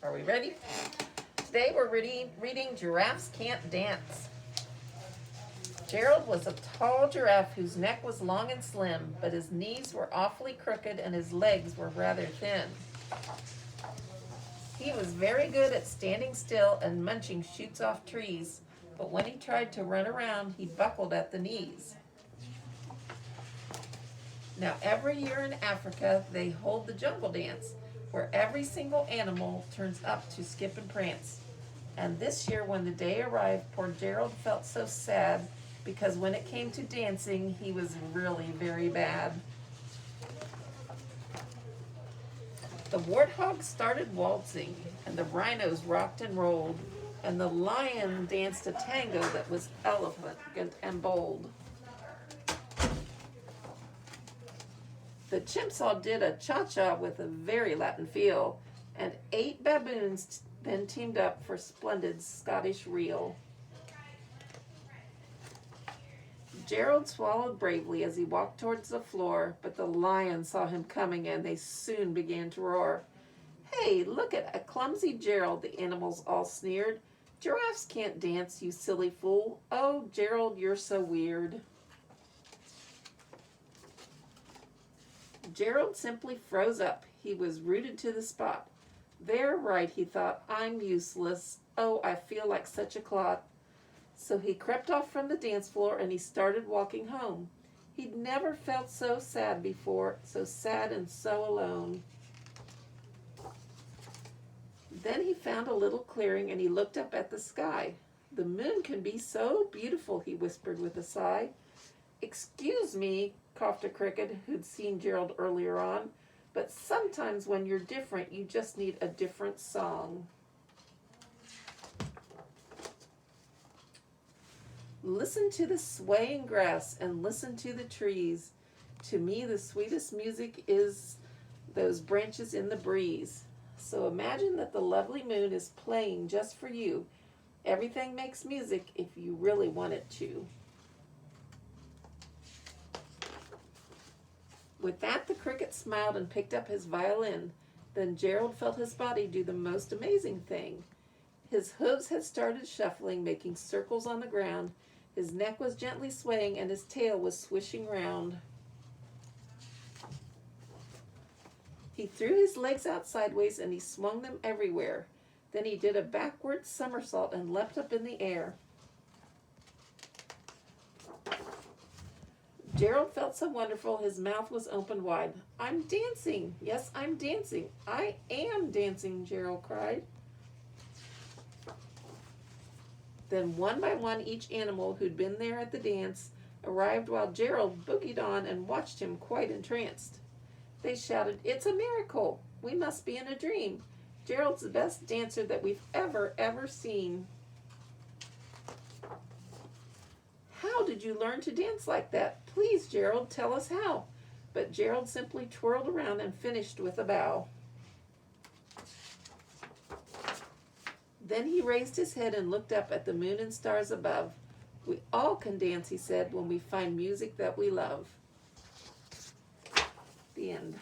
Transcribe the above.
Are we ready? Today we're reading Giraffes Can't Dance. Gerald was a tall giraffe whose neck was long and slim, but his knees were awfully crooked and his legs were rather thin. He was very good at standing still and munching shoots off trees, but when he tried to run around, he buckled at the knees. Now, every year in Africa, they hold the jungle dance, where every single animal turns up to skip and prance. And this year, when the day arrived, poor Gerald felt so sad, because when it came to dancing, he was really very bad. The warthogs started waltzing, and the rhinos rocked and rolled, and the lion danced a tango that was elegant and bold. The chimps all did a cha-cha with a very Latin feel, and 8 baboons then teamed up for splendid Scottish reel. Gerald swallowed bravely as he walked towards the floor, but the lions saw him coming and they soon began to roar. "Hey, look at a clumsy Gerald," the animals all sneered. "Giraffes can't dance, you silly fool. Oh, Gerald, you're so weird." Gerald simply froze up. He was rooted to the spot. "They're right," he thought. "I'm useless. Oh, I feel like such a clot." So he crept off from the dance floor and he started walking home. He'd never felt so sad before, so sad and so alone. Then he found a little clearing and he looked up at the sky. "The moon can be so beautiful," he whispered with a sigh. "Excuse me," coughed a cricket who'd seen Gerald earlier on, "but sometimes when you're different, you just need a different song." "Listen to the swaying grass and listen to the trees. To me the sweetest music is those branches in the breeze." So imagine that the lovely moon is playing just for you. Everything makes music if you really want it to. With that, the cricket smiled and picked up his violin. Then Gerald felt his body do the most amazing thing. His hooves had started shuffling, making circles on the ground. His neck was gently swaying and his tail was swishing round. He threw his legs out sideways and he swung them everywhere. Then he did a backward somersault and leapt up in the air. Gerald felt so wonderful, his mouth was opened wide. "I'm dancing! Yes, I'm dancing! I am dancing!" Gerald cried. Then one by one each animal who'd been there at the dance arrived while Gerald boogied on and watched him quite entranced. They shouted, "It's a miracle! We must be in a dream! Gerald's the best dancer that we've ever seen." "How did you learn to dance like that? Please, Gerald, tell us how." But Gerald simply twirled around and finished with a bow. Then he raised his head and looked up at the moon and stars above. "We all can dance," he said, "when we find music that we love." The end.